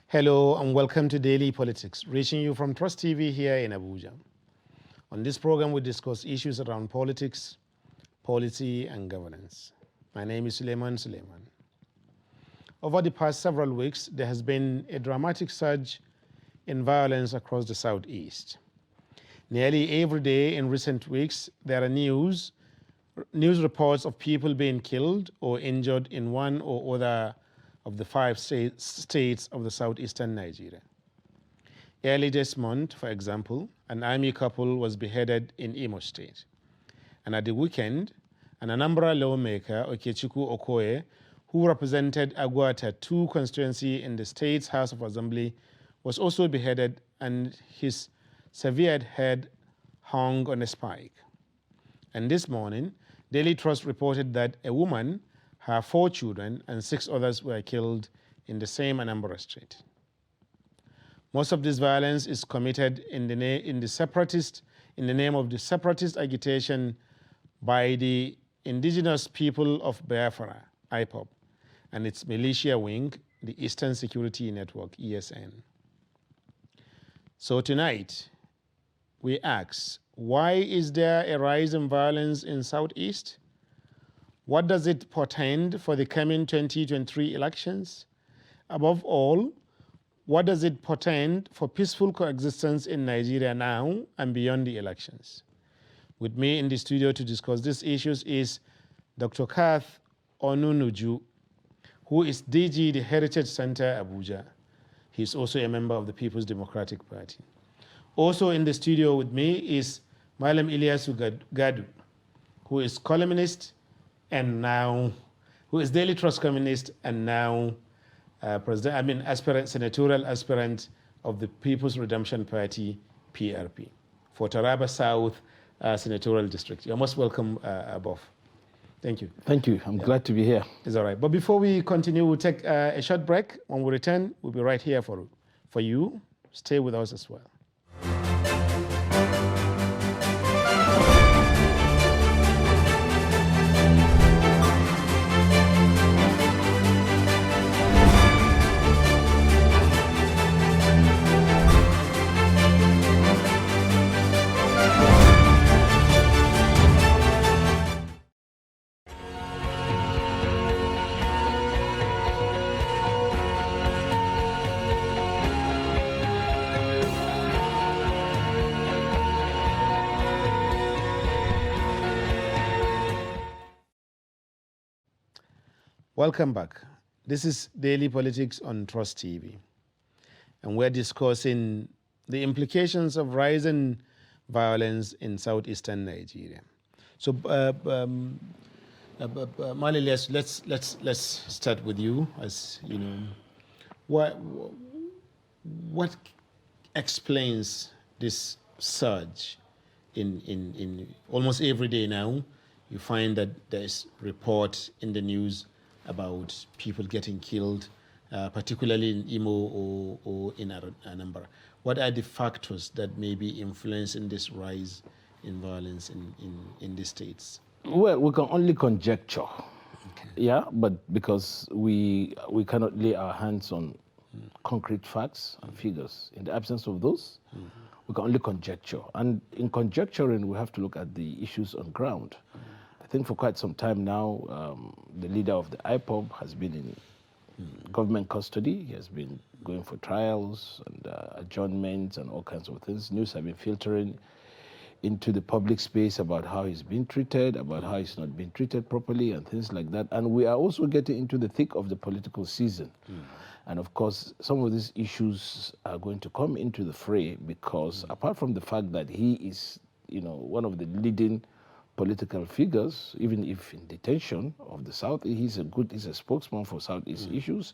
Hello and welcome to Daily Politics, reaching you from Trust TV here in Abuja. On this program, we discuss issues around politics, policy, and governance. My name is Suleiman. Over the past several weeks, there has been a dramatic surge in violence across the Southeast. Nearly every day in recent weeks, there are news reports of people being killed or injured in one or other of the five states of the southeastern Nigeria. Early this month, for example, an army couple was beheaded in Imo State. And at the weekend, an Anambra lawmaker, Okechukwu Okoye, who represented Agwata 2 constituency in the state's House of Assembly, was also beheaded and his severed head hung on a spike. And this morning, Daily Trust reported that a woman, her 4 children, and 6 others were killed in the same Anambra State. Most of this violence is committed in the name of the separatist agitation by the indigenous people of Biafra, IPOB, and its militia wing, the Eastern Security Network, ESN. So tonight, we ask, why is there a rise in violence in Southeast? What does it portend for the coming 2023 elections? Above all, what does it portend for peaceful coexistence in Nigeria now and beyond the elections? With me in the studio to discuss these issues is Dr. Kath Onunuju, who is DG, the Heritage Center, Abuja. He is also a member of the People's Democratic Party. Also in the studio with me is Malam Ilyasu Gadu, who is columnist and now, who is Daily Trust columnist and now senatorial aspirant of the People's Redemption Party, PRP, for Taraba South Senatorial District. You're most welcome above. Thank you. Thank you. I'm glad to be here. It's all right. But before we continue, we'll take a short break. When we return, we'll be right here for you. Stay with us as well. Welcome back. This is Daily Politics on Trust TV, and we're discussing the implications of rising violence in southeastern Nigeria. So, Mali, let's start with you. As you know, what explains this surge in almost every day now? You find that there is report in the news about people getting killed, particularly in Imo or in Anambra. What are the factors that may be influencing this rise in violence in the states? Well, we can only conjecture. Okay. Yeah, but because we cannot lay our hands on concrete facts and figures. In the absence of those, we can only conjecture. And in conjecturing, we have to look at the issues on ground. I think for quite some time now, the leader of the IPOB has been in government custody. He has been going for trials and adjournments and all kinds of things. News have been filtering into the public space about how he's been treated, about how he's not been treated properly and things like that. And we are also getting into the thick of the political season. And of course, some of these issues are going to come into the fray because apart from the fact that he is, one of the leading political figures, even if in detention of the South, he's a spokesman for Southeast issues.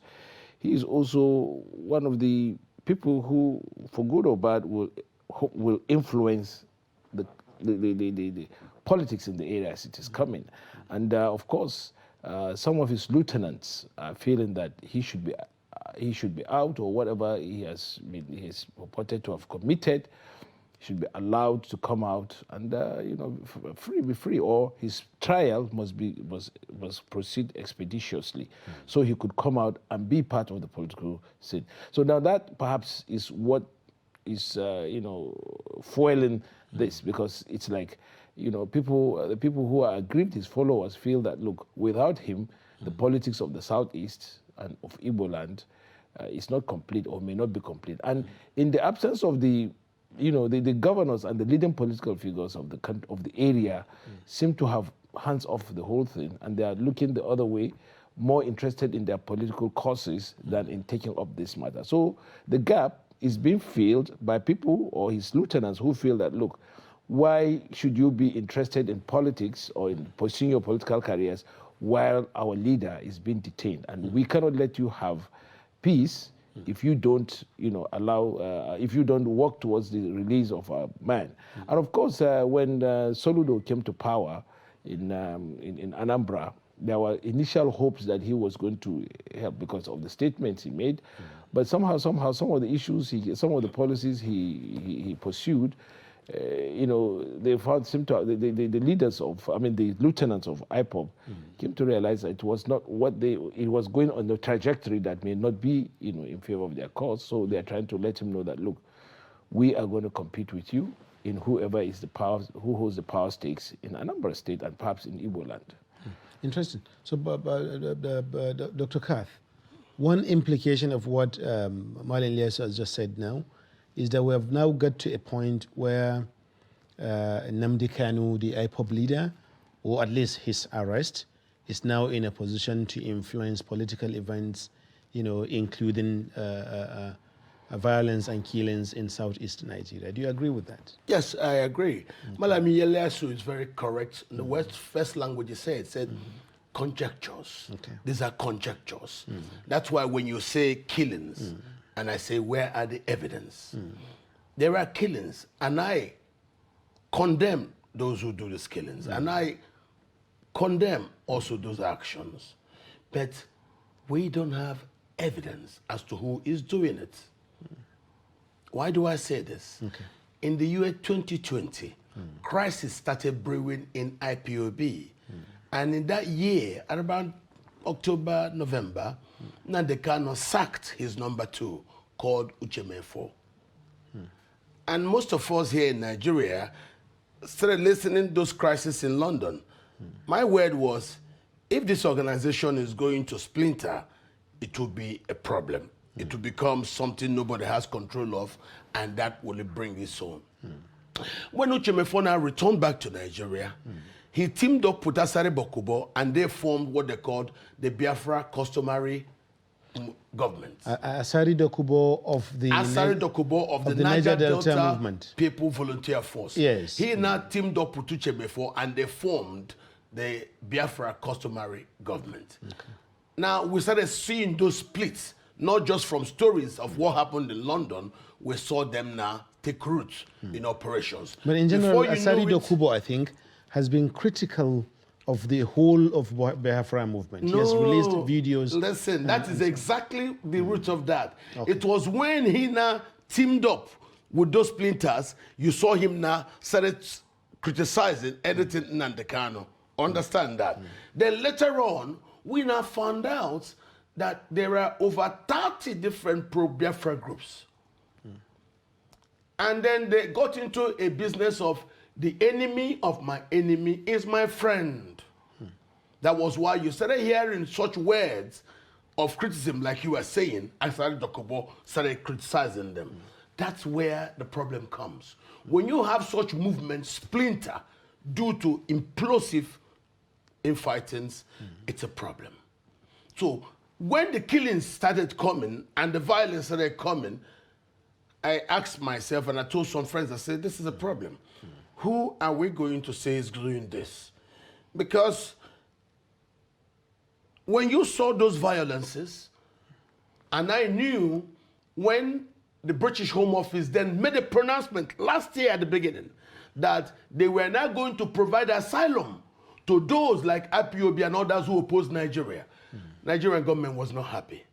He is also one of the people who, for good or bad, will influence the politics in the area as it is coming. And of course, some of his lieutenants are feeling that he should be out, or whatever he is purported to have committed should be allowed to come out and be free, or his trial must proceed expeditiously, so he could come out and be part of the political scene. So now that perhaps is what is foiling this, because it's like the people who are aggrieved, his followers, feel that, look, without him, the politics of the Southeast and of Igbo land is not complete, or may not be complete. And in the absence of the governors and the leading political figures of the area seem to have hands off the whole thing, and they are looking the other way, more interested in their political causes than in taking up this matter. So the gap is being filled by people or his lieutenants who feel that, look, why should you be interested in politics or in pursuing your political careers while our leader is being detained? And we cannot let you have peace if you don't, if you don't work towards the release of our man. And of course, when Soludo came to power in Anambra, there were initial hopes that he was going to help because of the statements he made, but somehow some of the issues, some of the policies he pursued, they seemed to the leaders of, the lieutenants of IPOB came to realize that it was not it was going on the trajectory that may not be, in favor of their cause. So they are trying to let him know that, look, we are going to compete with you in who holds the power stakes in Anambra State and perhaps in Igbo land. Interesting. So, Dr. Kath, one implication of what Marlon Elias has just said now is that we have now got to a point where Nnamdi Kanu, the IPOB leader, or at least his arrest, is now in a position to influence political events, including violence and killings in southeast Nigeria. Do you agree with that? Yes, I agree. Malami Eliasu is very correct. In the first language he said conjectures. Okay. These are conjectures. That's why when you say killings, and I say, where are the evidence? There are killings, and I condemn those who do these killings, and I condemn also those actions. But we don't have evidence as to who is doing it. Why do I say this? Okay. In the year 2020, crisis started brewing in IPOB. And in that year, at around October, November, Nnamdi Kanu sacked his number 2, called Uchemefo. And most of us here in Nigeria started listening to those crises in London. My word was, if this organization is going to splinter, it will be a problem. It will become something nobody has control of, and that will bring its own. When Uchemefo now returned back to Nigeria, he teamed up with Asari Dokubo, and they formed what they called the Biafra Customary Government. Asari Dokubo of the Niger Delta Movement People Volunteer Force. Yes. He now teamed up with Uchemefo, and they formed the Biafra Customary Government. Okay. Now, we started seeing those splits, not just from stories of what happened in London. We saw them now take root in operations. But in general, Asari Dokubo, I think, has been critical of the whole of Biafra movement. He has released videos. Listen, that is exactly the root of that. Okay. It was when he now teamed up with those splinters, you saw him now started criticizing, editing Nnamdi Kanu. Understand that? Then later on, we now found out that there are over 30 different pro-Biafra groups. And then they got into a business of the enemy of my enemy is my friend. That was why you started hearing such words of criticism, like you were saying, Asari Dokubo started criticizing them. That's where the problem comes. When you have such movements splinter due to implosive infightings, it's a problem. So when the killings started coming and the violence started coming, I asked myself, and I told some friends, I said, this is a problem. Who are we going to say is doing this? Because when you saw those violences, and I knew when the British Home Office then made a pronouncement last year at the beginning that they were not going to provide asylum to those like IPOB and others who opposed Nigeria. Nigerian government was not happy.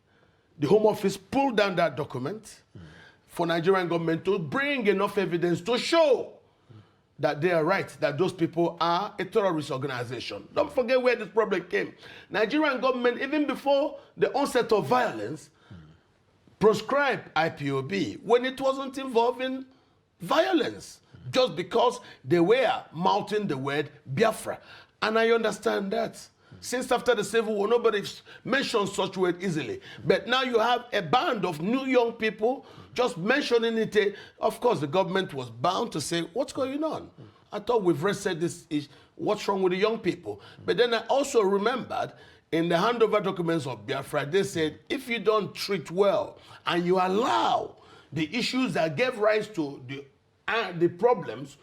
The Home Office pulled down that document. for Nigerian government to bring enough evidence to show that they are right, that those people are a terrorist organization. Don't forget where this problem came. Nigerian government, even before the onset of violence, proscribed IPOB when it wasn't involving violence, just because they were mouthing the word Biafra. And I understand that. Since after the Civil War, nobody mentions such word easily. But now you have a band of new young people just mentioning it. Of course, the government was bound to say, what's going on? I thought we've said this is what's wrong with the young people. But then I also remembered in the handover documents of Biafra, they said, if you don't treat well and you allow the issues that gave rise to the problems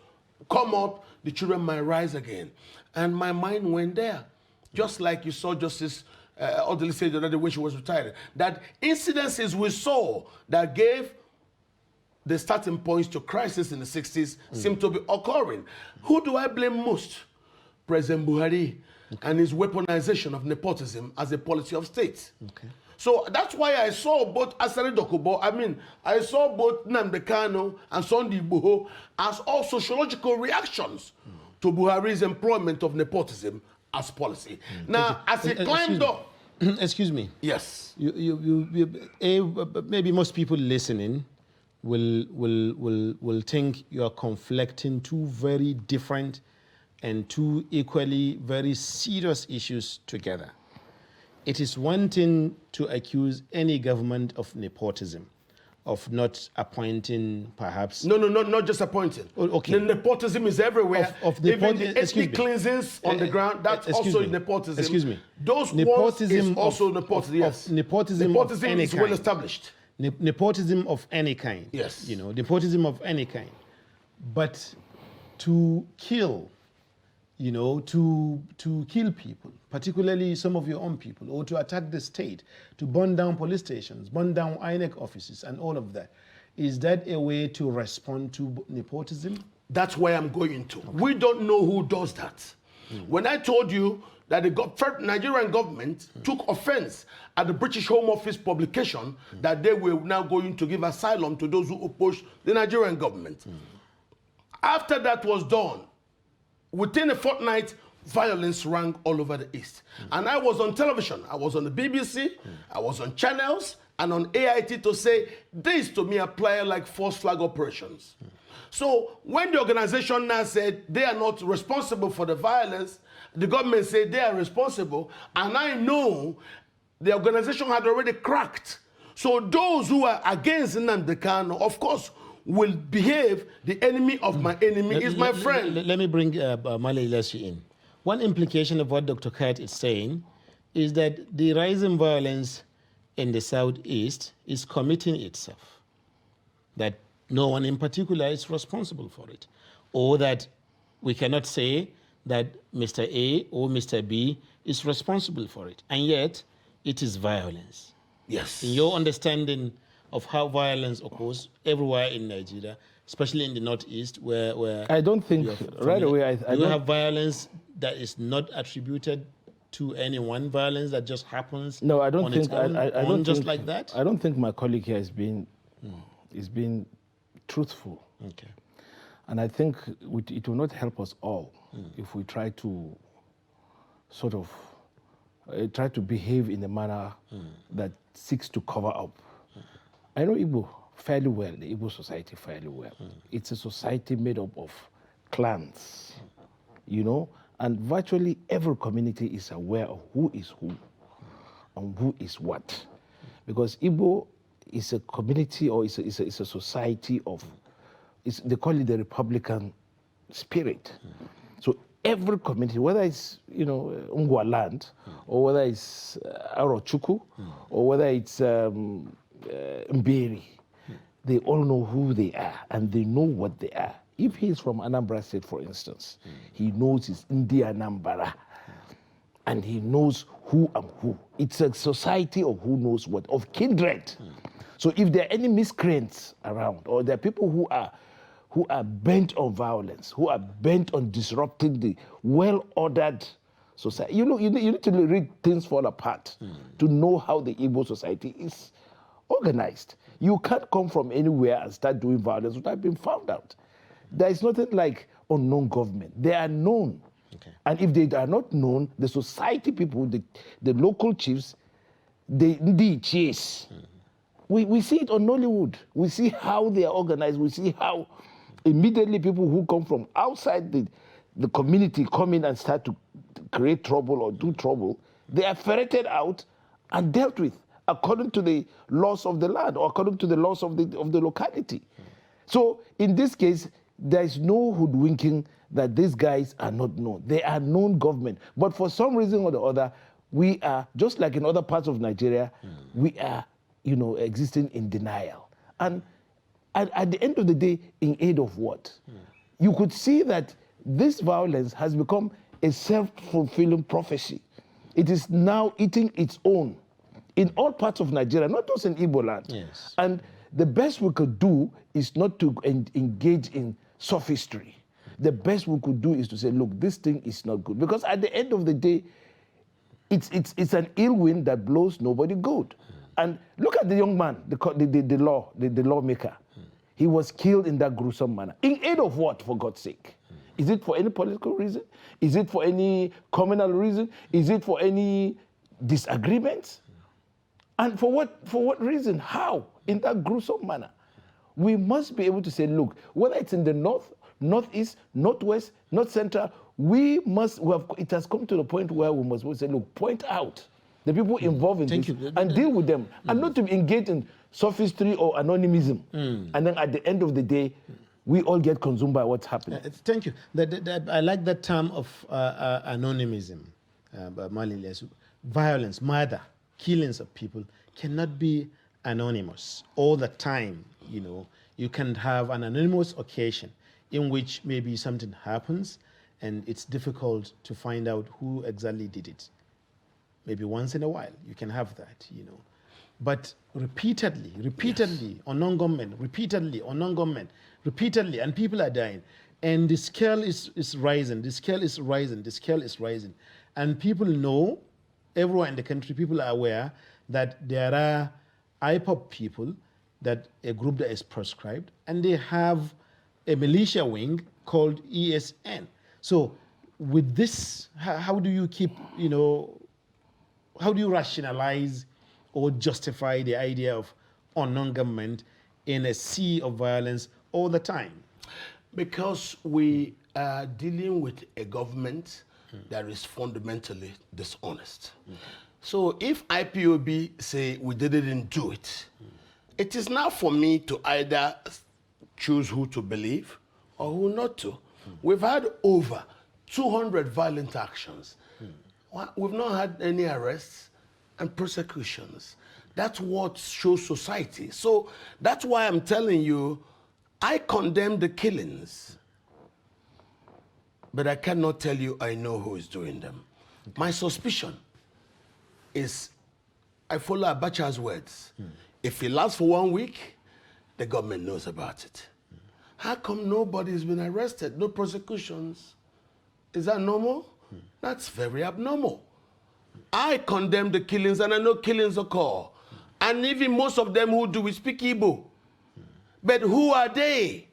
come up, the children might rise again. And my mind went there. Just like you saw Justice Odili say the other day when she was retired, that incidences we saw that gave the starting points to crisis in the 60s seem to be occurring. Who do I blame most? President Buhari and his weaponization of nepotism as a policy of state. So that's why I saw both Asari Dokubo, I saw both Nnamdi Kanu and Sunday Igboho as all sociological reactions to Buhari's employment of nepotism as policy. Now, as he climbed up... Excuse me. Yes. Maybe most people listening will think you are conflicting two very different and two equally very serious issues together. It is one thing to accuse any government of nepotism, of not appointing perhaps... No, not just appointing. Okay. The nepotism is everywhere. Even the ethnic cleansings on the ground, that's also nepotism. Excuse me. Those nepotism is also nepotism, yes. Nepotism of any is kind. well established. Nepotism of any kind. Yes. You know, nepotism of any kind. But to kill, you know, to kill people, particularly some of your own people, or to attack the state, to burn down police stations, burn down INEC offices, and all of that. Is that a way to respond to nepotism? That's where I'm going to. Okay. We don't know who does that. When I told you that the Nigerian government took offense at the British Home Office publication that they were now going to give asylum to those who opposed the Nigerian government. After that was done, within a fortnight, violence rang all over the East. And I was on television. I was on the BBC. I was on channels and on AIT to say, this to me apply like false flag operations. So when the organization now said they are not responsible for the violence, the government said they are responsible, and I know the organization had already cracked. So those who are against Nnamdi Kanu, of course, will behave, the enemy of my enemy is my friend. Let me bring Male Ilesu in. One implication of what Dr. Kurt is saying is that the rising violence in the Southeast is committing itself, that no one in particular is responsible for it, or that we cannot say that Mr. A or Mr. B is responsible for it, and yet it is violence. Yes. In your understanding of how violence occurs everywhere in Nigeria, especially in the Northeast, where I don't think right away. I you don't have violence that is not attributed to anyone, violence that just happens. No, I don't on think. its own, I don't just think, like that. I don't think my colleague here is being truthful. Okay. And I think it will not help us all if we try to sort of try to behave in a manner that seeks to cover up. I know Igbo fairly well, the Igbo society fairly well. It's a society made up of clans, you know, and virtually every community is aware of who is who and who is what. Because Igbo is a community, or is a society of, they call it the Republican spirit. So every community, whether it's, you know, Ungwa land, or whether it's Arochukwu, or whether it's Mberi, they all know who they are and they know what they are. If he's from Anambra State, for instance, he knows his India Anambra, and he knows who and who. It's a society of who knows what, of kindred. So if there are any miscreants around, or there are people who are bent on violence, who are bent on disrupting the well-ordered society, you know, you need to read Things Fall Apart to know how the Igbo society is organized. You can't come from anywhere and start doing violence without being found out. There is nothing like unknown government. They are known. Okay. And if they are not known, the society people, the local chiefs, they chase. We see it on Nollywood. We see how they are organized. We see how immediately people who come from outside the community come in and start to create trouble or do trouble. They are ferreted out and dealt with according to the laws of the land or according to the laws of the locality. So in this case, there is no hoodwinking that these guys are not known. They are known government. But for some reason or the other, we are, just like in other parts of Nigeria, we are, existing in denial. And at the end of the day, in aid of what? You could see that this violence has become a self-fulfilling prophecy. It is now eating its own in all parts of Nigeria, not just in Igbo land. Yes. And the best we could do is not to engage in sophistry. The best we could do is to say, look, this thing is not good. Because at the end of the day, it's an ill wind that blows nobody good. And look at the young man, the lawmaker. He was killed in that gruesome manner. In aid of what, for God's sake? Is it for any political reason? Is it for any communal reason? Is it for any disagreements? And for what reason? How? In that gruesome manner. We must be able to say, look, whether it's in the north, northeast, northwest, north central, it has come to the point where we must say, look, point out the people involved in this and deal with them, and not to engage in sophistry or anonymism. And then at the end of the day, we all get consumed by what's happening. Thank you. I like that term of anonymism, violence, murder, killings of people cannot be anonymous all the time. You can have an anonymous occasion in which maybe something happens and it's difficult to find out who exactly did it. Maybe once in a while you can have that, But repeatedly, unknown government, repeatedly, and people are dying. And the scale is rising, the scale is rising. And people know, everywhere in the country, people are aware that there are IPOP people, that a group that is proscribed, and they have a militia wing called ESN. So with this, how do you keep, how do you rationalize or justify the idea of unknown government in a sea of violence all the time? Because we are dealing with a government that is fundamentally dishonest. So if IPOB say we didn't do it, it is now for me to either choose who to believe or who not to. We've had over 200 violent actions. We've not had any arrests and prosecutions. That's what shows society. So that's why I'm telling you, I condemn the killings, but I cannot tell you I know who is doing them. Okay. My suspicion is, I follow Abacha's words. If it lasts for 1 week, the government knows about it. How come nobody's been arrested? No prosecutions? Is that normal? That's very abnormal. I condemn the killings, and I know killings occur. And even most of them who do, we speak Igbo. But who are they?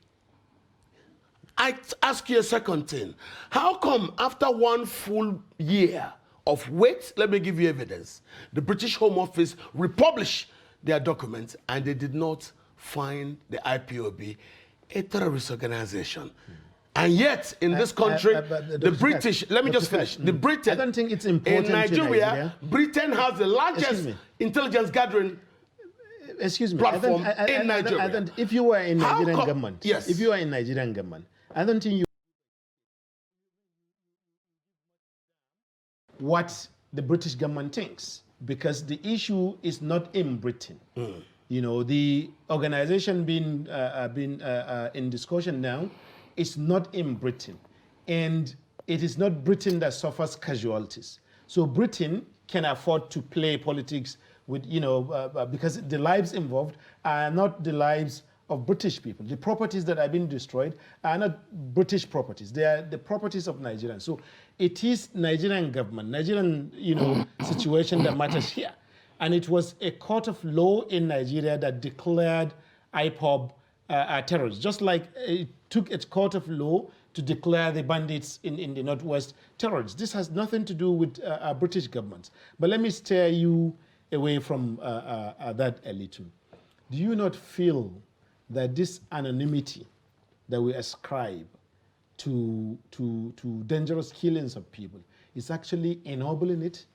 I ask you a second thing. How come after 1 full year of wait, let me give you evidence, the British Home Office republished their documents and they did not find the IPOB a terrorist organization? And yet, in this country, the British, let me just finish. The Britain, I don't think it's important in Nigeria, Britain has the largest intelligence gathering platform in Nigeria. If you were in Nigerian government, yes. If you are in Nigerian government, I don't think you what the British government thinks, because the issue is not in Britain. The organization being in discussion now is not in Britain, and it is not Britain that suffers casualties. So Britain can afford to play politics with, because the lives involved are not the lives of British people. The properties that are being destroyed are not British properties. They are the properties of Nigerians. So it is Nigerian government, Nigerian, situation that matters here. And it was a court of law in Nigeria that declared IPOB terrorists, just like it took a court of law to declare the bandits in the Northwest terrorists. This has nothing to do with British governments. But let me steer you away from that a little. Do you not feel that this anonymity that we ascribe to dangerous killings of people is actually ennobling it?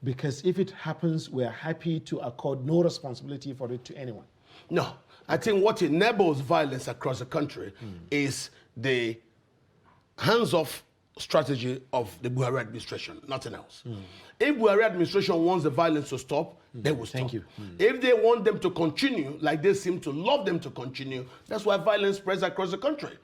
Because if it happens, we're happy to accord no responsibility for it to anyone. No, I think what enables violence across the country is the hands-off strategy of the Buhari administration, nothing else. If Buhari administration wants the violence to stop, they will stop. Thank you. If they want them to continue, like they seem to love them to continue, that's why violence spreads across the country.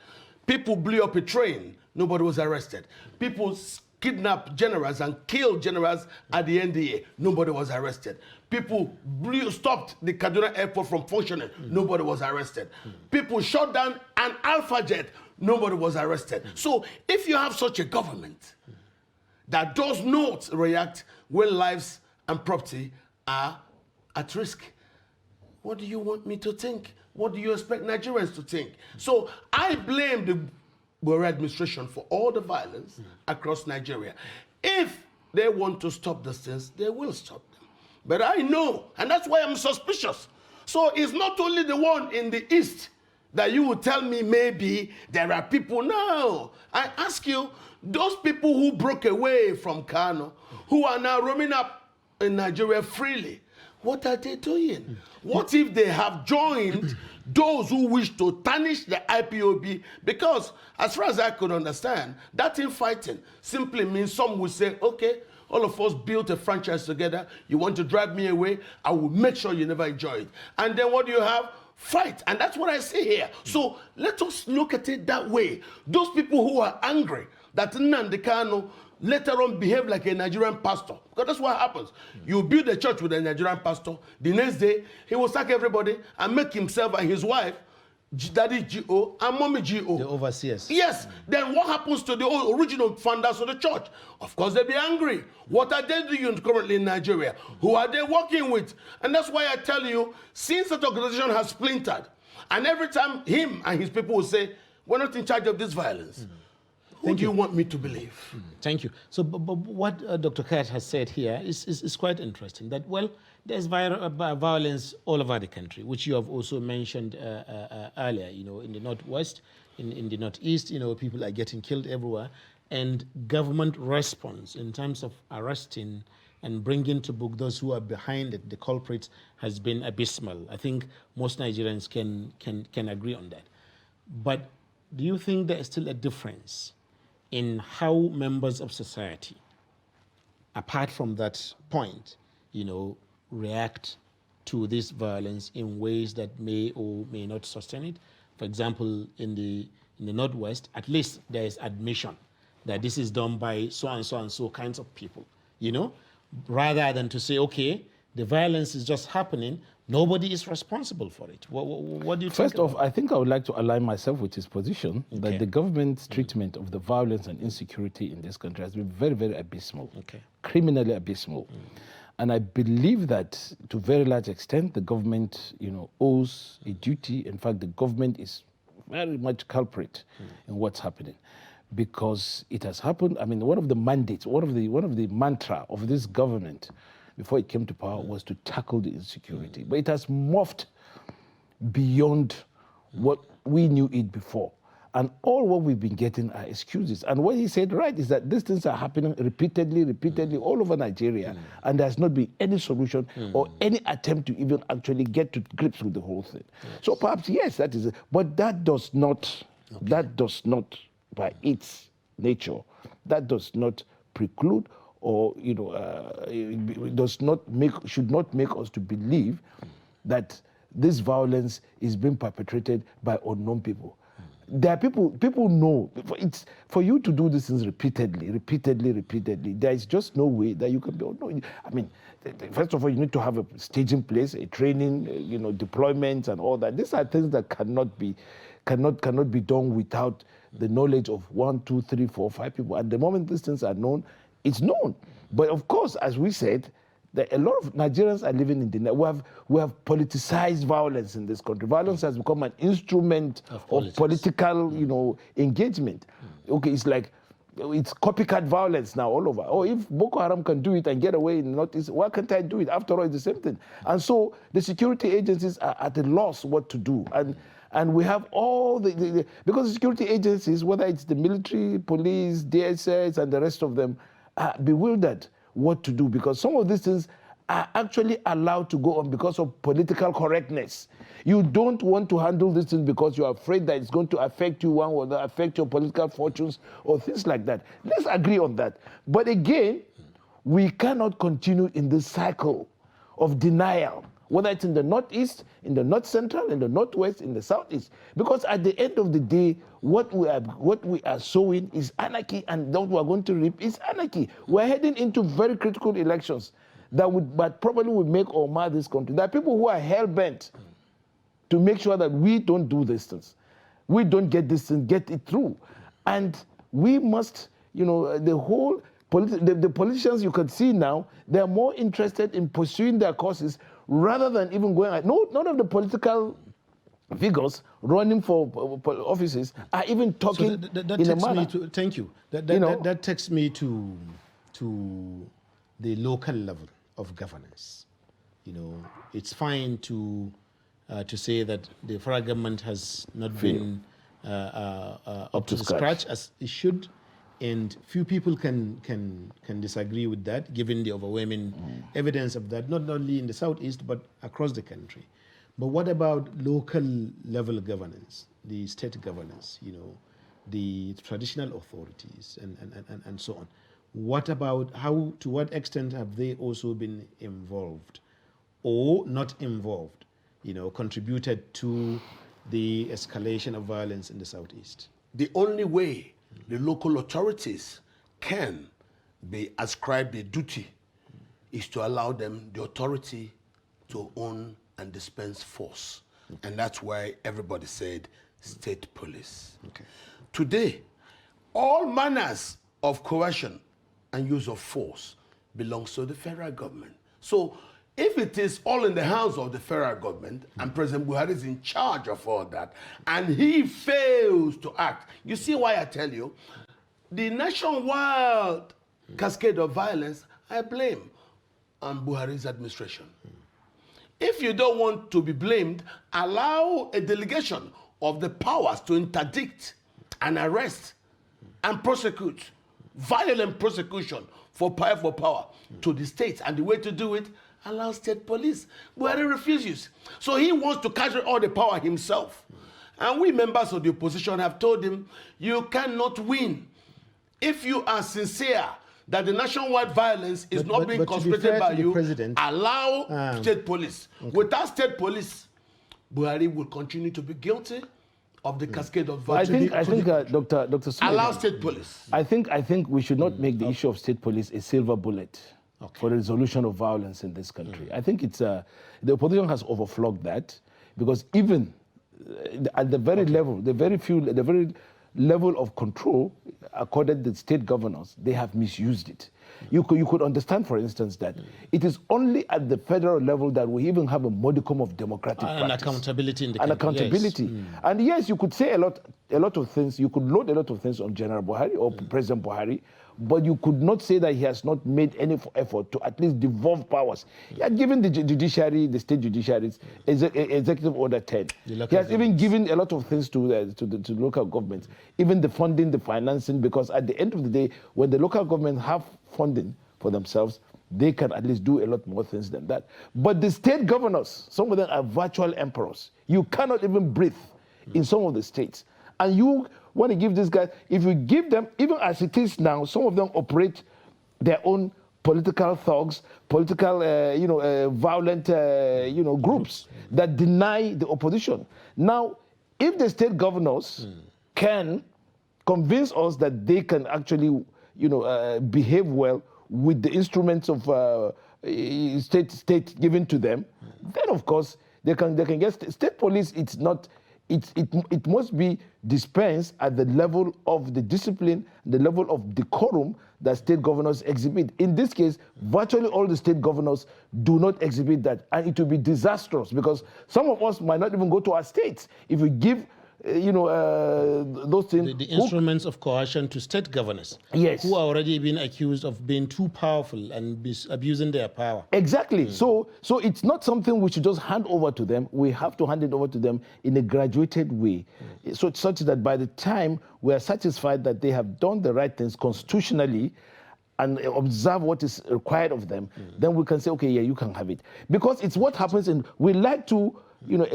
People blew up a train, nobody was arrested. People kidnapped generals and killed generals at the NDA, nobody was arrested. People stopped the Kaduna airport from functioning, nobody was arrested. People shot down an Alpha jet, nobody was arrested. So if you have such a government that does not react when lives and property are at risk, what do you want me to think? What do you expect Nigerians to think? So I blame the Buhari administration for all the violence across Nigeria. If they want to stop these things, they will stop them. But I know, and that's why I'm suspicious. So it's not only the one in the east that you will tell me maybe there are people. No, I ask you, those people who broke away from Kano, who are now roaming up in Nigeria freely, what are they doing? What if they have joined those who wish to tarnish the IPOB? Because as far as I could understand, that infighting simply means some will say, okay, all of us built a franchise together. You want to drive me away? I will make sure you never enjoy it. And then what do you have? Fight. And that's what I see here. So let us look at it that way. Those people who are angry that Nnamdi Kanu later on behave like a Nigerian pastor, because that's what happens. You build a church with a Nigerian pastor, the next day he will sack everybody and make himself and his wife Daddy G.O. and Mommy G.O. The overseers. Yes. Then what happens to the original founders of the church? Of course they'll be angry. What are they doing currently in Nigeria? Who are they working with? And that's why I tell you, since that organization has splintered, and every time him and his people will say, we're not in charge of this violence. Who do you want me to believe? Thank you. So but what Dr. Kayat has said here is quite interesting, that, well, there's violence all over the country, which you have also mentioned earlier, you know, in the Northwest, in the Northeast, you know, people are getting killed everywhere. And government response in terms of arresting and bringing to book those who are behind it, the culprits, has been abysmal. I think most Nigerians can agree on that. But do you think there is still a difference in how members of society, apart from that point, you know, react to this violence in ways that may or may not sustain it? For example, in the Northwest, at least there is admission that this is done by so and so and so kinds of people, you know, rather than to say, okay, the violence is just happening, nobody is responsible for it. What do you think? First off, I think I would like to align myself with his position that the government's treatment of the violence and insecurity in this country has been very, very abysmal, criminally abysmal. And I believe that to a very large extent, the government, you know, owes a duty. In fact, the government is very much culprit in what's happening, because it has happened. I mean, one of the mandates, one of the mantra of this government before it came to power was to tackle the insecurity. But it has morphed beyond what we knew it before. And all what we've been getting are excuses. And what he said right is that these things are happening repeatedly all over Nigeria, and there's not been any solution or any attempt to even actually get to grips with the whole thing. So perhaps, yes, that is it. But that does not, by its nature, that does not preclude or, you know, it should not make us to believe that this violence is being perpetrated by unknown people. There are people know. It's for you to do these things repeatedly. There is just no way that you can be unknown. I mean, first of all, you need to have a staging place, a training, you know, deployments and all that. These are things that cannot be done without the knowledge of 1, 2, 3, 4, 5 people. At the moment these things are known, it's known. But of course, as we said, that a lot of Nigerians are living in denial. We have politicized violence in this country. Violence has become an instrument of political, engagement. Okay, it's like, it's copycat violence now all over. Oh, if Boko Haram can do it and get away in the Northeast, why can't I do it? After all, it's the same thing. And so the security agencies are at a loss what to do. And we have all because the security agencies, whether it's the military, police, DSS, and the rest of them, are bewildered what to do, because some of these things are actually allowed to go on because of political correctness. You don't want to handle this thing because you're afraid that it's going to affect you one or affect your political fortunes or things like that. Let's agree on that. But again, we cannot continue in this cycle of denial, whether it's in the Northeast, in the North Central, in the Northwest, in the Southeast. Because at the end of the day, what we are sowing is anarchy, and what we are going to reap is anarchy. We're heading into very critical elections that probably would make or mar this country. There are people who are hell-bent to make sure that we don't do these things. We don't get this thing, get it through. And we must, the politicians you can see now, they're more interested in pursuing their causes rather than even going at, none of the political figures running for offices are even talking in a manner. Thank you. That takes me to the local level of governance. It's fine to say that the federal government has not been up to the scratch as it should, and few people can disagree with that, given the overwhelming evidence of that, not only in the Southeast but across the country. But what about local level governance, the state governance, the traditional authorities and so on? What about to what extent have they also been involved or not involved, contributed to the escalation of violence in the Southeast? The only way the local authorities can be ascribed a duty is to allow them the authority to own and dispense force. And that's why everybody said state police. Okay. Today, all manners of coercion and use of force belongs to the federal government. So if it is all in the hands of the federal government and President Buhari is in charge of all that and he fails to act, you see why I tell you, the nationwide cascade of violence, I blame on Buhari's administration. If you don't want to be blamed, allow a delegation of the powers to interdict and arrest and prosecute, violent prosecution for power to the states. And the way to do it, allow state police. Buhari refuses. So he wants to carry all the power himself. And we members of the opposition have told him, you cannot win. If you are sincere that the nationwide violence is not being concentrated by you, allow state police. Okay. Without state police, Buhari will continue to be guilty of the cascade of violence. I think Dr. Suleiman, allow state police. I think we should not make the issue of state police a silver bullet for the resolution of violence in this country. I think it's the opposition has overflogged that, because even at the very level, the very level of control accorded to the state governors, they have misused it. You could understand, for instance, that it is only at the federal level that we even have a modicum of democratic practice. And accountability in the country. And accountability. Yes. And yes, you could say a lot of things, you could load a lot of things on General Buhari or President Buhari, but you could not say that he has not made any effort to at least devolve powers. He had given the judiciary, the state judiciaries, Executive Order 10. He has even given a lot of things to the local governments, even the funding, the financing, because at the end of the day, when the local governments have funding for themselves, they can at least do a lot more things than that. But the state governors, some of them are virtual emperors. You cannot even breathe in some of the states. And you want to give these guys, if you give them, even as it is now, some of them operate their own political thugs, political, violent, groups that deny the opposition. Now, if the state governors can convince us that they can actually, behave well with the instruments of state given to them, then of course they can get state police. It's not it must be dispensed at the level of the discipline, the level of decorum that state governors exhibit. In this case, virtually all the state governors do not exhibit that, and it will be disastrous because some of us might not even go to our states if we give those things. The instruments of coercion to state governors, yes, who are already being accused of being too powerful and abusing their power. Exactly. So it's not something we should just hand over to them. We have to hand it over to them in a graduated way, so such that by the time we are satisfied that they have done the right things constitutionally and observe what is required of them, then we can say, okay, yeah, you can have it. Because it's what happens we like to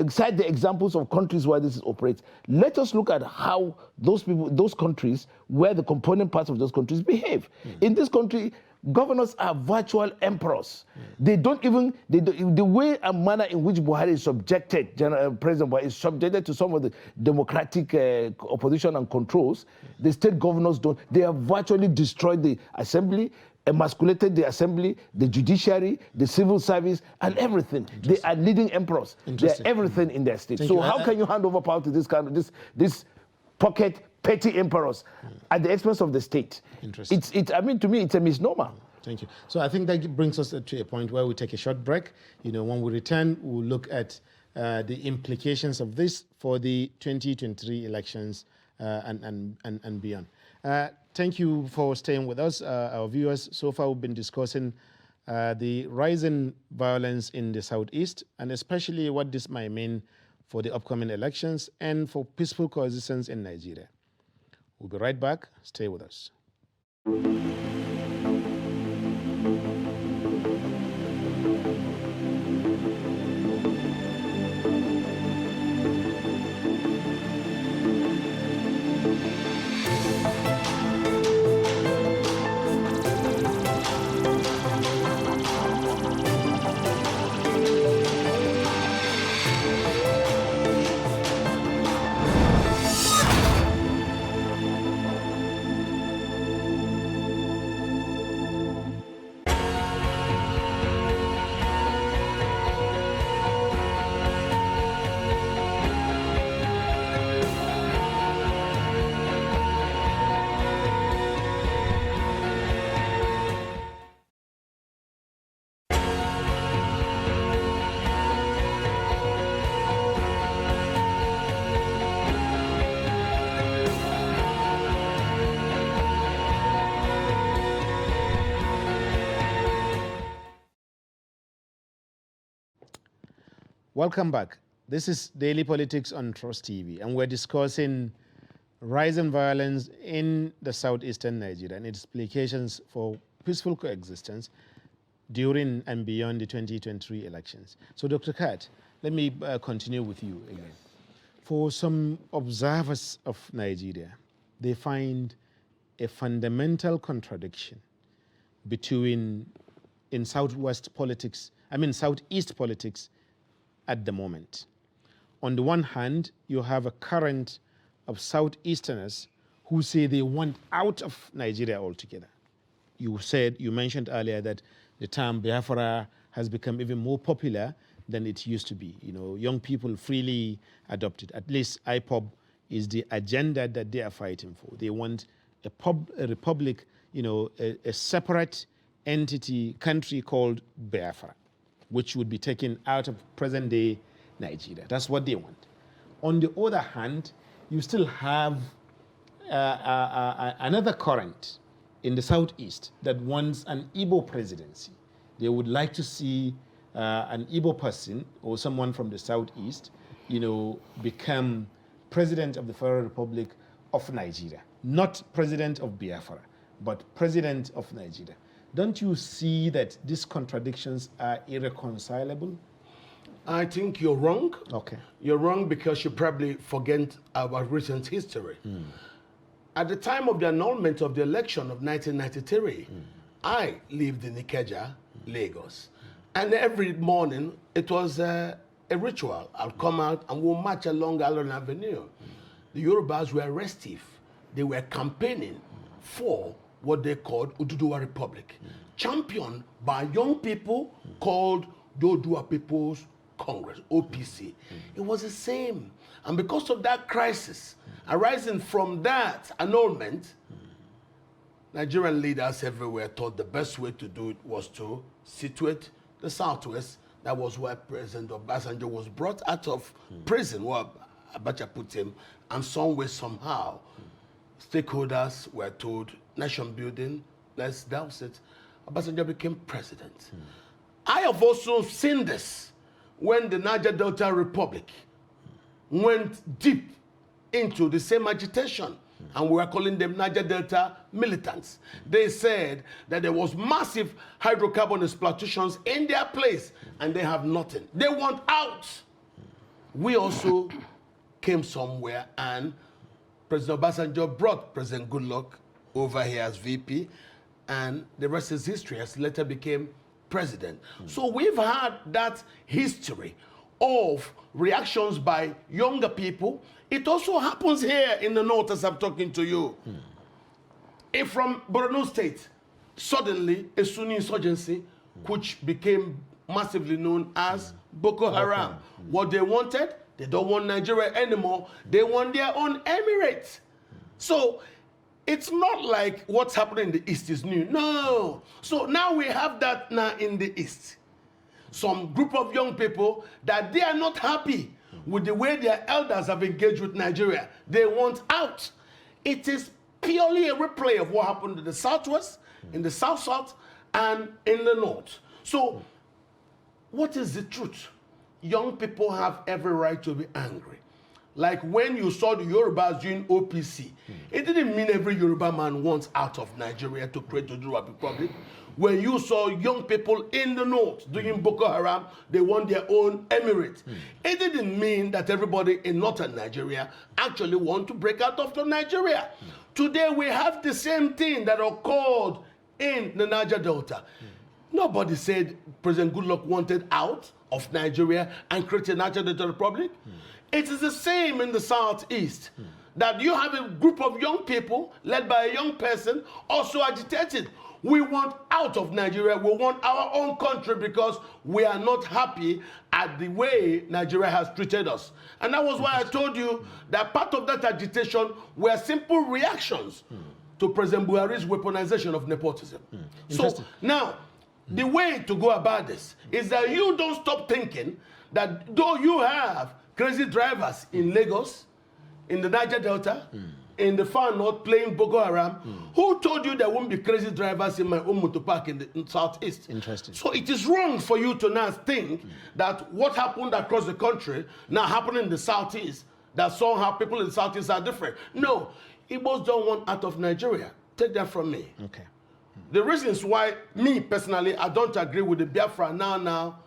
cite the examples of countries where this operates. Let us look at how those countries, where the component parts of those countries behave. In this country, governors are virtual emperors. They don't even, the way and manner in which Buhari is subjected, President Buhari is subjected to some of the democratic opposition and controls, the state governors don't. They have virtually destroyed the assembly, emasculated the assembly, the judiciary, the civil service, and everything. They are leading emperors. They are everything in their state. So how can you hand over power to this kind of this pocket petty emperors at the expense of the state? Interesting. I mean, to me, it's a misnomer. Thank you. So I think that brings us to a point where we take a short break. When we return, we'll look at the implications of this for the 2023 elections and beyond. Thank you for staying with us, our viewers. So far, we've been discussing the rising violence in the Southeast, and especially what this might mean for the upcoming elections and for peaceful coexistence in Nigeria. We'll be right back. Stay with us. Welcome back. This is Daily Politics on Trust TV, and we're discussing rising violence in the southeastern Nigeria and its implications for peaceful coexistence during and beyond the 2023 elections. So, Dr. Kat, let me continue with you again. For some observers of Nigeria, they find a fundamental contradiction in southeast politics at the moment. On the one hand, you have a current of Southeasterners who say they want out of Nigeria altogether. You mentioned earlier that the term Biafra has become even more popular than it used to be. Young people freely adopt it. At least IPOB is the agenda that they are fighting for. They want a republic, a separate country called Biafra, which would be taken out of present-day Nigeria. That's what they want. On the other hand, you still have another current in the southeast that wants an Igbo presidency. They would like to see an Igbo person or someone from the southeast, become president of the Federal Republic of Nigeria. Not president of Biafra, but president of Nigeria. Don't you see that these contradictions are irreconcilable? I think you're wrong. Okay. You're wrong because you probably forget our recent history. At the time of the annulment of the election of 1993, I lived in Ikeja, Lagos. And every morning, it was a ritual. I'll come out and we'll march along Allen Avenue. The Yorubas were restive. They were campaigning for what they called Oduduwa Republic, championed by young people called the Odua People's Congress, OPC. It was the same. And because of that crisis, arising from that annulment, Nigerian leaders everywhere thought the best way to do it was to situate the Southwest. That was where President Obasanjo was brought out of prison, where Abacha put him, and some way, somehow, stakeholders were told, nation building, let's douse it. Obasanjo became president. I have also seen this when the Niger Delta Republic went deep into the same agitation, and we were calling them Niger Delta militants. They said that there was massive hydrocarbon exploitations in their place, and they have nothing. They want out. We also came somewhere, and President Obasanjo brought President Goodluck over here as VP, and the rest is history, as later became president. So we've had that history of reactions by younger people. It also happens here in the north as I'm talking to you. If from Borno State, suddenly a Sunni insurgency, which became massively known as Boko Haram. What they wanted, they don't want Nigeria anymore. They want their own emirate. So it's not like what's happening in the East is new. No. So now we have that now in the East. Some group of young people that they are not happy with the way their elders have engaged with Nigeria. They want out. It is purely a replay of what happened in the Southwest, in the South-South, and in the North. So what is the truth? Young people have every right to be angry. Like when you saw the Yorubas doing OPC, it didn't mean every Yoruba man wants out of Nigeria to create a Yoruba Republic. When you saw young people in the north doing Boko Haram, they want their own emirate. It didn't mean that everybody in northern Nigeria actually want to break out of Nigeria. Today we have the same thing that occurred in the Niger Delta. Nobody said President Goodluck wanted out of Nigeria and created a Niger Delta Republic. It is the same in the Southeast. That you have a group of young people led by a young person also agitated. We want out of Nigeria. We want our own country because we are not happy at the way Nigeria has treated us. And that was why I told you that part of that agitation were simple reactions to President Buhari's weaponization of nepotism. So now, the way to go about this is that you don't stop thinking that though you have crazy drivers in Lagos, in the Niger Delta, in the far north playing Boko Haram, who told you there won't be crazy drivers in my own motor park in the Southeast? Interesting. So it is wrong for you to now think that what happened across the country now happening in the Southeast, that somehow people in the Southeast are different. No, Igbos don't want out of Nigeria. Take that from me. Okay. The reasons why, me personally, I don't agree with the Biafra now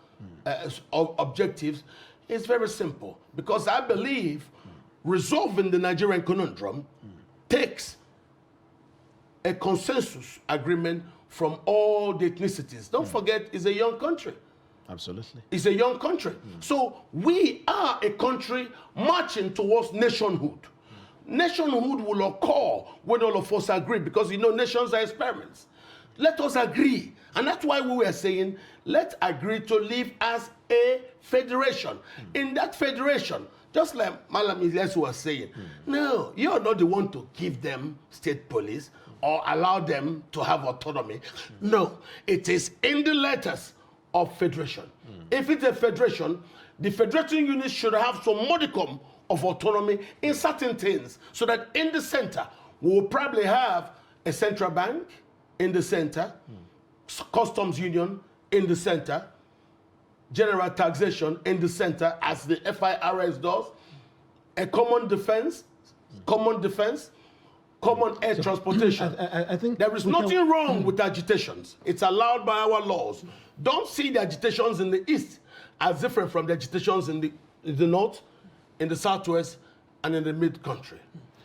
objectives is very simple. Because I believe resolving the Nigerian conundrum takes a consensus agreement from all the ethnicities. Don't forget, it's a young country. Absolutely. It's a young country. So we are a country marching towards nationhood. Nationhood will occur when all of us agree, because you know nations are experiments. Let us agree. And that's why we were saying, let's agree to live as a federation. In that federation, just like Malam Ilyas was saying, no, you're not the one to give them state police or allow them to have autonomy. No, it is in the letters of federation. If it's a federation, the federating unit should have some modicum of autonomy in certain things, so that in the center, we will probably have a central bank in the center, customs union in the center, general taxation in the center, as the FIRS does, a common defense, common air transportation. I think there is nothing wrong with agitations. It's allowed by our laws. Don't see the agitations in the East as different from the agitations in the North, in the Southwest, and in the mid-country.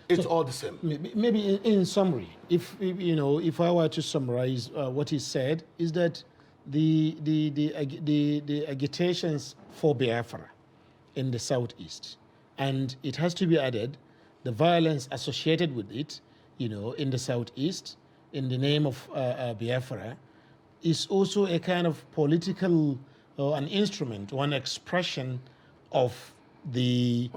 It's all the same. Maybe in summary, if I were to summarize what he said, is that the agitations for Biafra in the Southeast, and it has to be added, the violence associated with it, in the Southeast, in the name of Biafra, is also a kind of political or an instrument, one expression of the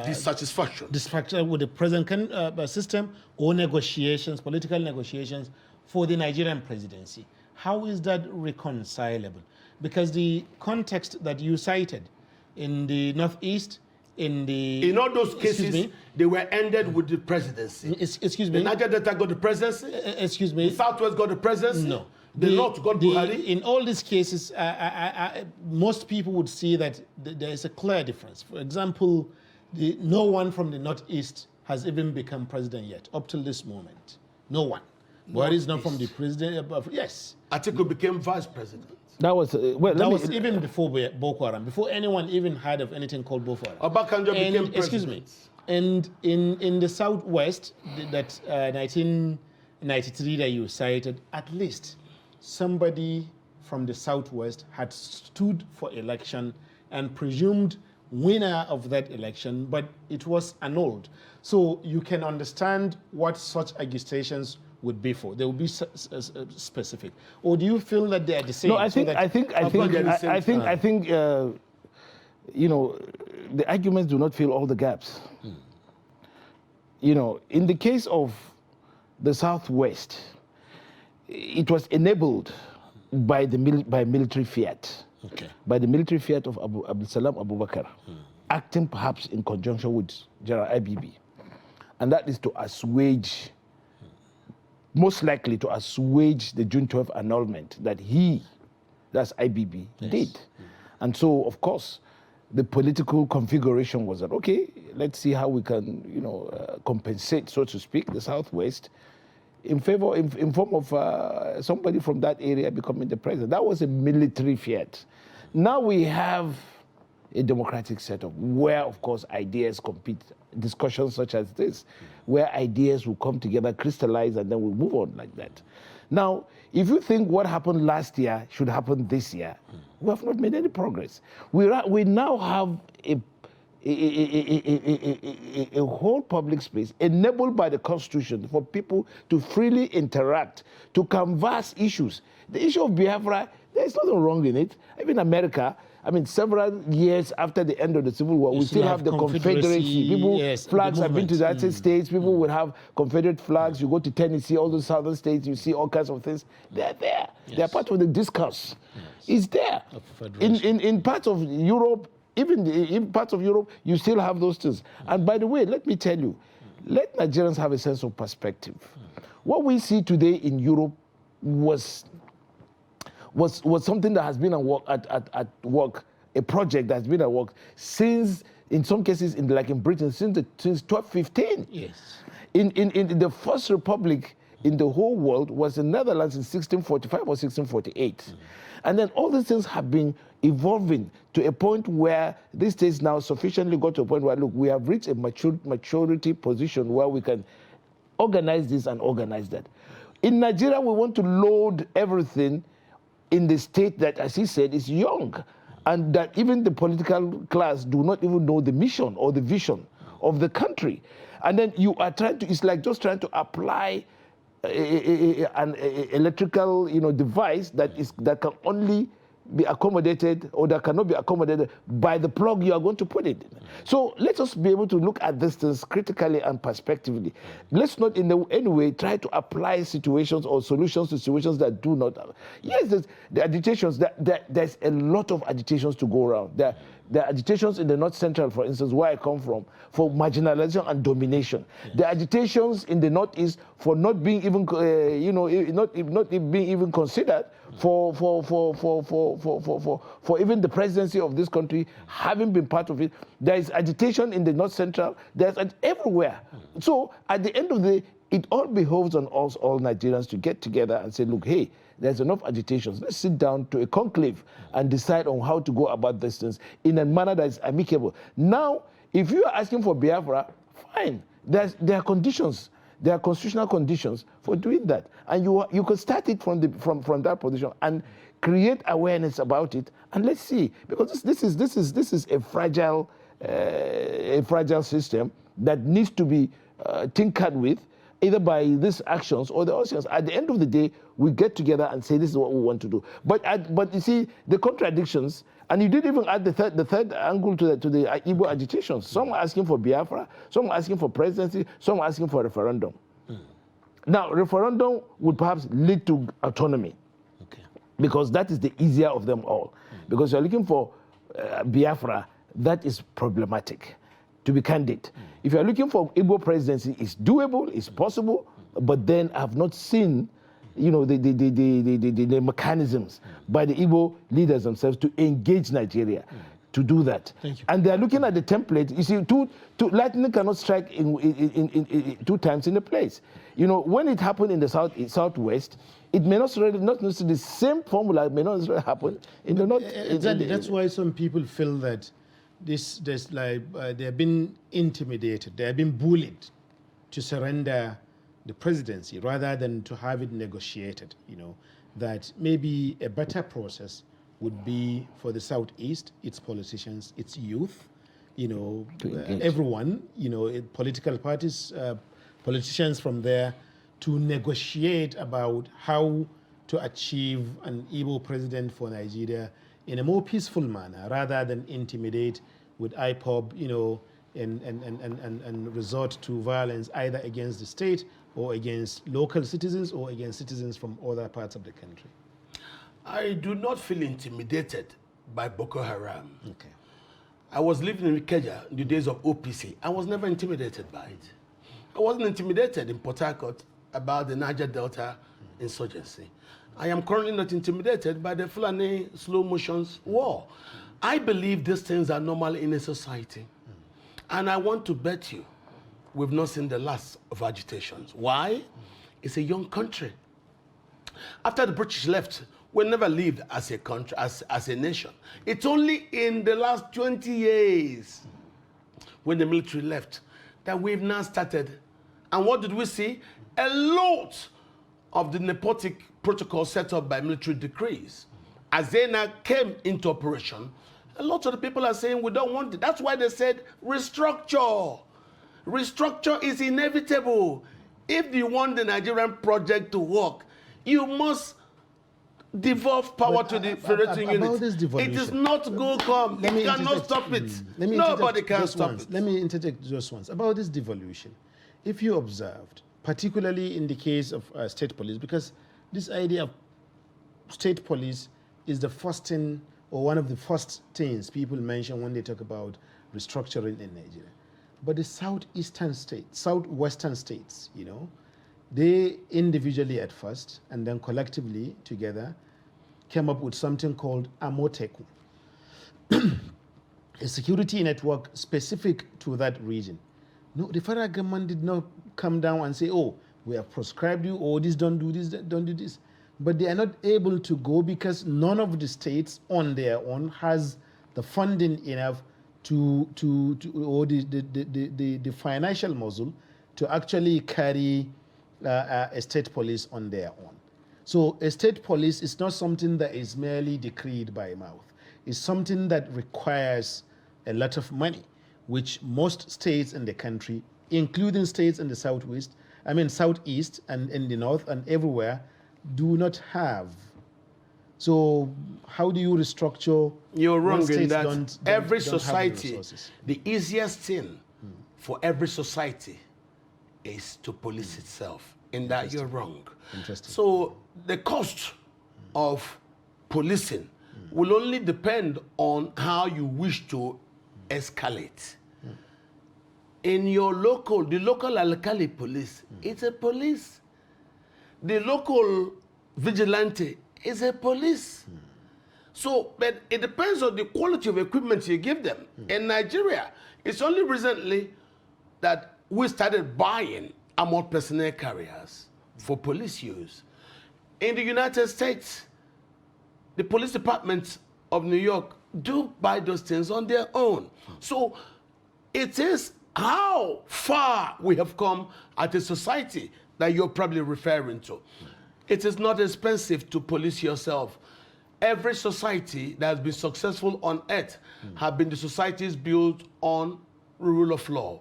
dissatisfaction with the present system or negotiations, political negotiations for the Nigerian presidency. How is that reconcilable? Because the context that you cited in the Northeast, in all those cases, they were ended with the presidency. Excuse me. The Niger Delta got the presidency. Excuse me. The Southwest got the presidency. No. The North got Buhari. In all these cases, most people would see that there is a clear difference. For example, no one from the Northeast has even become president yet, up till this moment. No one. Buhari is not from the president. Yes. Atiku became vice president. That was even before Boko Haram, before anyone even heard of anything called Boko Haram. Obasanjo became president. Excuse me. And in the Southwest, that 1993 that you cited, at least somebody from the Southwest had stood for election and presumed winner of that election, but it was annulled. So you can understand what such agitations would be for. They will be specific. Or do you feel that they are the same? No, I think you know, the arguments do not fill all the gaps. You know, in the case of the Southwest, it was enabled by military fiat. Okay. By the military fiat of Abdul Salam Abubakar, acting perhaps in conjunction with General IBB. And that is to assuage, most likely to assuage the June 12 annulment that that's IBB, did. And so, of course, the political configuration was that, okay, let's see how we can, you know, compensate, so to speak, the Southwest in form of somebody from that area becoming the president. That was a military fiat. Now we have a democratic setup where, of course, ideas compete, discussions such as this, where ideas will come together, crystallize, and then we'll move on like that. Now, if you think what happened last year should happen this year, we have not made any progress. We now have a whole public space enabled by the Constitution for people to freely interact, to canvass issues. The issue of Biafra, there's nothing wrong in it. Even America, I mean, several years after the end of the Civil War, we still have the Confederacy. People, flags have been to the United States. People would have Confederate flags. You go to Tennessee, all those southern states, you see all kinds of things. They're there. They're part of the discourse. It's there. In parts of Europe, even in parts of Europe, you still have those things. And by the way, let me tell you, let Nigerians have a sense of perspective. What we see today in Europe was something that has been at work, a project that's been at work since, in some cases, like in Britain, since 1215. Yes. In the first republic in the whole world was the Netherlands in 1645 or 1648. And then all these things have been evolving to a point where these states now sufficiently got to a point where, look, we have reached a maturity position where we can organize this and organize that. In Nigeria, we want to load everything in the state that, as he said, is young, and that even the political class do not even know the mission or the vision of the country. And then you are trying to, it's like just trying to apply an electrical, you know, device that can only be accommodated, or that cannot be accommodated by the plug you are going to put it in. So let us be able to look at this things critically and prospectively. Let's not in any way try to apply situations or solutions to situations that do not. Yes, the agitations, there's a lot of agitations to go around. There are agitations in the North Central, for instance, where I come from, for marginalization and domination. Yes. The agitations in the Northeast for not being even, not being even considered for even the presidency of this country, having been part of it. There is agitation in the North Central. There's everywhere. So at the end of the day, it all behoves on us, all Nigerians, to get together and say, look, hey, there's enough agitations. Let's sit down to a conclave and decide on how to go about these things in a manner that is amicable. Now, if you are asking for Biafra, fine. There are conditions. There are constitutional conditions for doing that. And you could start it from that position and create awareness about it. And let's see, because this is a fragile system that needs to be tinkered with. either by these actions or the actions. At the end of the day, we get together and say this is what we want to do. But you see the contradictions, and you didn't even add the third angle to the Igbo agitation. Some are asking for Biafra, some are asking for presidency, some are asking for referendum. Now, referendum would perhaps lead to autonomy, because that is the easier of them all. Because you're looking for Biafra, that is problematic, to be candid. If you're looking for Igbo presidency, it's doable, it's possible, but then I have not seen, you know, the mechanisms by the Igbo leaders themselves to engage Nigeria to do that. Thank you. And they're looking at the template. You see, lightning cannot strike in 2 times in a place. You know, when it happened in the southwest, it may not necessarily the same formula may not necessarily happen in the north. Exactly. That's why some people feel that they have been intimidated, they have been bullied to surrender the presidency rather than to have it negotiated. You know, that maybe a better process would be for the Southeast, its politicians, its youth, you know, everyone, you know, political parties, politicians from there, to negotiate about how to achieve an Igbo president for Nigeria in a more peaceful manner, rather than intimidate with IPOB, you know, and resort to violence either against the state or against local citizens or against citizens from other parts of the country. I do not feel intimidated by Boko Haram. Okay. I was living in Ikeja in the days of OPC. I was never intimidated by it. I wasn't intimidated in Port Harcourt about the Niger Delta insurgency. I am currently not intimidated by the Fulani slow motions war. I believe these things are normal in a society. And I want to bet you we've not seen the last of agitations. Why? It's a young country. After the British left, we never lived as a country, as a nation. It's only in the last 20 years when the military left that we've now started. And what did we see? A lot of the nepotic protocol set up by military decrees. As they now came into operation, a lot of the people are saying we don't want it. That's why they said restructure. Restructure is inevitable. If you want the Nigerian project to work, you must devolve power to the federating unit. It is not go come. You cannot stop it. Nobody can stop it. Let me interject just once. About this devolution. If you observed, particularly in the case of state police, because this idea of state police is the first thing, or one of the first things people mention when they talk about restructuring in Nigeria. But the southwestern states, you know, they individually at first and then collectively together came up with something called Amoteku, a security network specific to that region. No, the federal government did not come down and say, oh, we have prescribed you, or this, don't do this, don't do this. But they are not able to go because none of the states on their own has the funding enough or the financial muscle to actually carry a state police on their own. So a state police is not something that is merely decreed by mouth. It's something that requires a lot of money, which most states in the country, including states in the southeast and in the north and everywhere, do not have. So how do you restructure? You're wrong in that. Every society, the easiest thing for every society is to police itself. In that you're wrong. Interesting. So the cost of policing will only depend on how you wish to escalate. In the local Alkali police, it's a police. The local vigilante is a police. So, but it depends on the quality of equipment you give them. In Nigeria, it's only recently that we started buying armored personnel carriers for police use. In the United States, the police departments of New York do buy those things on their own. So it is how far we have come as a society that you're probably referring to. It is not expensive to police yourself. Every society that has been successful on earth have been the societies built on rule of law.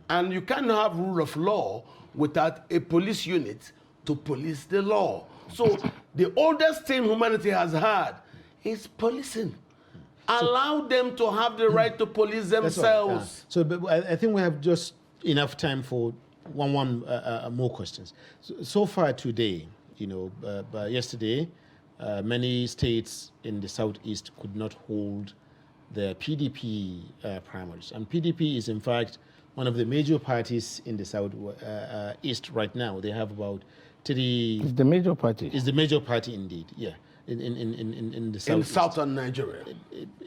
And you cannot have rule of law without a police unit to police the law. So the oldest thing humanity has had is policing. Allow them to have the right to police themselves. So but I think we have just enough time for one more questions. So far today, but yesterday, many states in the southeast could not hold the PDP primaries. And PDP is, in fact, one of the major parties in the southeast right now. They have about 3... It's the major party. It's the major party indeed, yeah. In the southeast. In southern Nigeria.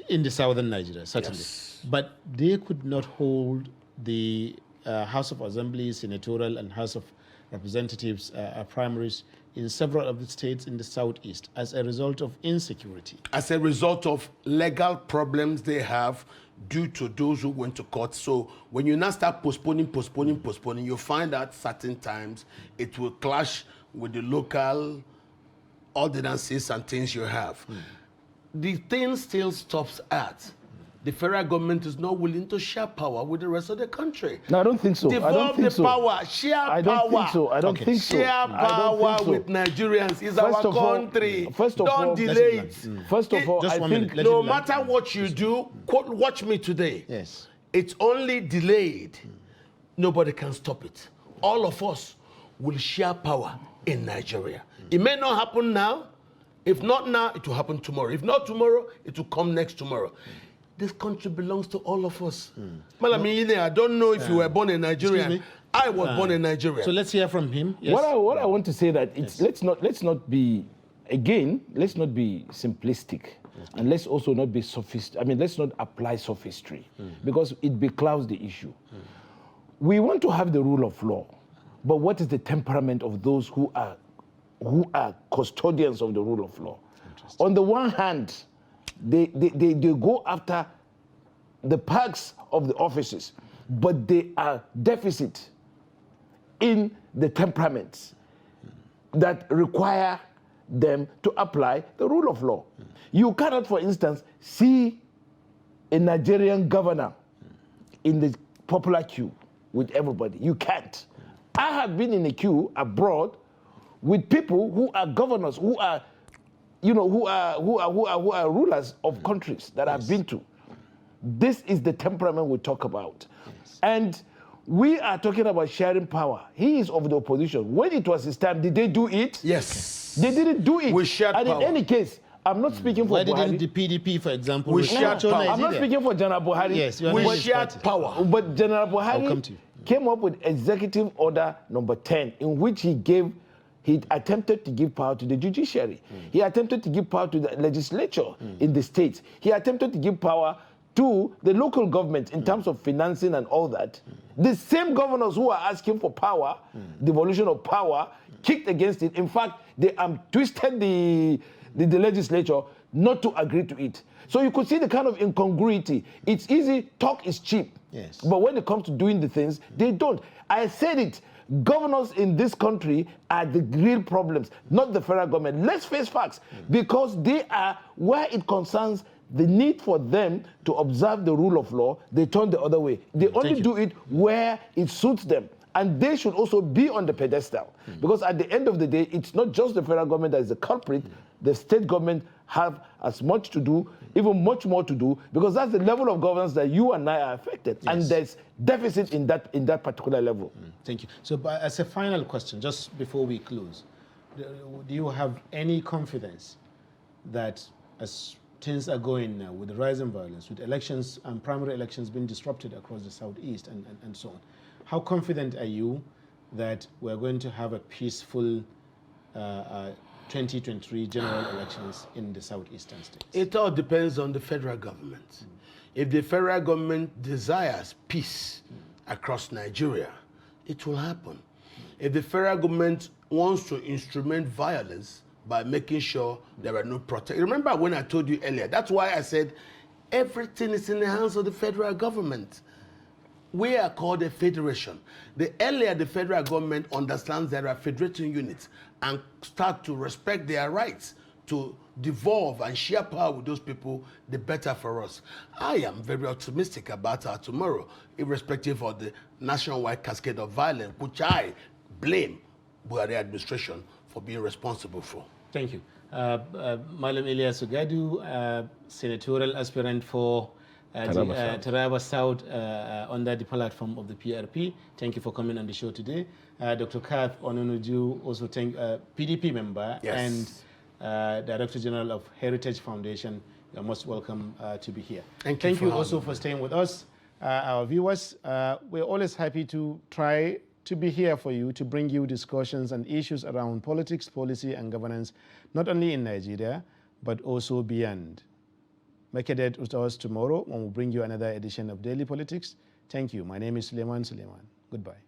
In the southern Nigeria, certainly. Yes. But they could not hold the House of Assembly, Senatorial, and House of Representatives primaries in several of the states in the southeast as a result of insecurity. As a result of legal problems they have due to those who went to court. So when you now start postponing, you find that certain times it will clash with the local ordinances and things you have. The thing still stops at the federal government is not willing to share power with the rest of the country. No, I don't think so. Devolve the power, share power. I don't think so. I don't think so. Share power with Nigerians is our country. Don't delay it. First of all, Just I one think minute. No matter what you do, watch me today. Yes. It's only delayed. Nobody can stop it. All of us will share power in Nigeria. It may not happen now. If not now, it will happen tomorrow. If not tomorrow, it will come next tomorrow. This country belongs to all of us. Malami, I don't know if you were born in Nigeria. I was born in Nigeria. So let's hear from him. Yes. What I want to say that it's let's not be simplistic, and let's also not be sophisticated. I mean, let's not apply sophistry because it beclouds the issue. We want to have the rule of law, but what is the temperament of those who are custodians of the rule of law? On the one hand, they go after the perks of the offices, but they are deficit in the temperaments that require them to apply the rule of law. You cannot, for instance, see a Nigerian governor in the popular queue with everybody. You can't. I have been in a queue abroad with people who are governors, who are rulers of countries that I've been to. This is the temperament we talk about. And we are talking about sharing power. He is of the opposition. When it was his time, did they do it? Yes. They didn't do it. We shared and power. in any case, I'm not speaking for Why Buhari. didn't the PDP, for example, We shared restructure power. I'm not Nigeria? speaking for General Buhari. Yes, you are We not his shared party. power. But General I'll come Buhari to you. came up with Executive Order number 10, in which he attempted to give power to the judiciary. He attempted to give power to the legislature in the states. He attempted to give power to the local government in terms of financing and all that. The same governors who are asking for power, devolution of power, kicked against it. In fact, they twisted the legislature not to agree to it. So you could see the kind of incongruity. It's easy, talk is cheap. Yes. But when it comes to doing the things, they don't. I said it. Governors in this country are the real problems, not the federal government. Let's face facts, because they are, where it concerns the need for them to observe the rule of law, they turn the other way. They only do it where it suits them. And they should also be on the pedestal. Because at the end of the day, it's not just the federal government that is the culprit. The state government have as much to do, even much more to do, because that's the level of governance that you and I are affected. Yes. And there's deficit in that particular level. Thank you. So as a final question, just before we close, do you have any confidence that as things are going now with the rise in violence, with elections and primary elections being disrupted across the southeast and so on, how confident are you that we're going to have a peaceful 2023 general elections in the southeastern states? It all depends on the federal government. If the federal government desires peace across Nigeria, it will happen. If the federal government wants to instrument violence by making sure there are no protests. Remember when I told you earlier, that's why I said everything is in the hands of the federal government. We are called a federation. The earlier the federal government understands there are federating units and start to respect their rights to devolve and share power with those people, the better for us. I am very optimistic about our tomorrow, irrespective of the nationwide cascade of violence, which I blame Buhari administration for being responsible for. Thank you. Malam Ilyas Gadu, senatorial aspirant for Taraba South under the platform of the PRP. Thank you for coming on the show today. Dr. Kath Ononuju, also PDP member, yes, and Director General of Heritage Foundation. You're most welcome to be here. Thank you also for staying with us. Our viewers, we're always happy to try to be here for you, to bring you discussions and issues around politics, policy, and governance, not only in Nigeria, but also beyond. Make a date with us tomorrow when we bring you another edition of Daily Politics. Thank you. My name is Suleiman Suleiman. Goodbye.